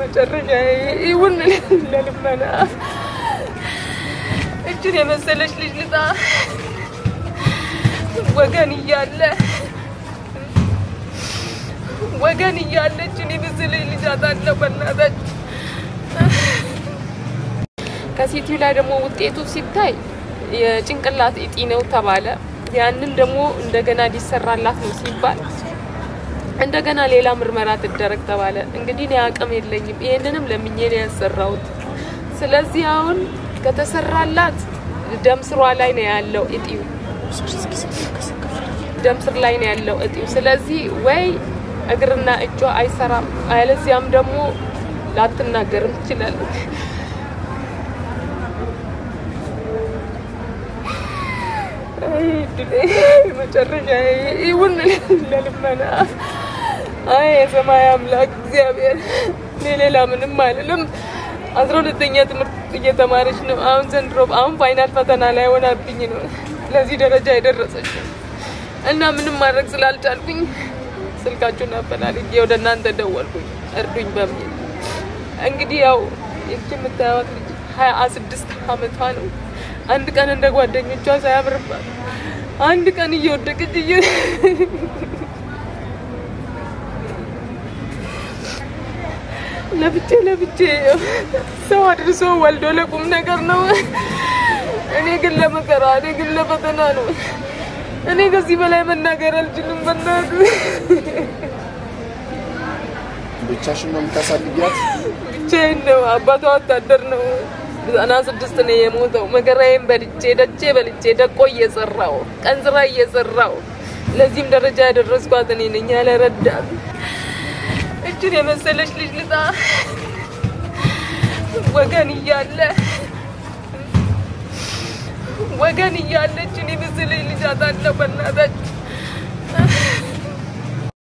መጨረሻ ይሁን ለልመና እጅን የመሰለሽ ልጅ ልጣ ወገን እያለ እጅን የመሰለሽ ልጅ አጣለው በእናታች ከሲቲው ላይ ደግሞ ውጤቱ ሲታይ የጭንቅላት እጢ ነው ተባለ ያንን ደግሞ እንደገና ዲሰራላት ነው ሲባል እንደገና ሌላ ምርመራ ተደረግ ተባለ እንግዲህ ነው አቅም የለኝም ይሄንንም ለምኜ ነው ያሰራሁት ስለዚህ አሁን ከተሰራላት ደምስሯ ላይ ነው ያለው እጢው ደምስር ላይ ነው ያለው እጢው ስለዚህ ወይ እግርና እጇ አይሰራም አለዚያም ደግሞ ላትናገርም ትችላለች መጨረሻ ይሁን ለልመና አይ የሰማይ አምላክ እግዚአብሔር ሌላ ምንም አይደለም 12ኛ ትምህርት እየተማረች ነው አሁን ዘንድሮ አሁን ፋይናል ፈተና ላይ ሆናብኝ ነው ለዚህ ደረጃ የደረሰች እና ምንም ማድረግ ስላልቻልኩኝ ስልካችሁን አፈላልጌ ወደ እናንተ ደወልኩኝ እርዱኝ በሚል እንግዲህ ያው የምታዩት ልጅ 26 አመቷ ነው አንድ ቀን እንደ ጓደኞቿ ሳያምርባት አንድ ቀን እየወደቀች ለብቻ ሰው አድርሶ ወልዶ ለቁም ነገር ነው እኔ ግን ለመከራ እኔ ግን ለፈተና ነው እኔ ከዚህ በላይ መናገር አልችልም በእናቱ ብቻሽን ነው የምታሳድጊያት ብቻዬን ነው አባቷ ወታደር ነው 96 ነው የሞተው መከራዬን በልቼ ደቆ እየሰራው ቀን ስራ እየሰራው ለዚህም ደረጃ ያደረስኳት እኔ ነኝ ያለ ረዳት እጅን የመሰለሽ ልጅ ልጣ ወገን እያለ እጅን የመሰለሽ ልጅ አጣለው በእናታች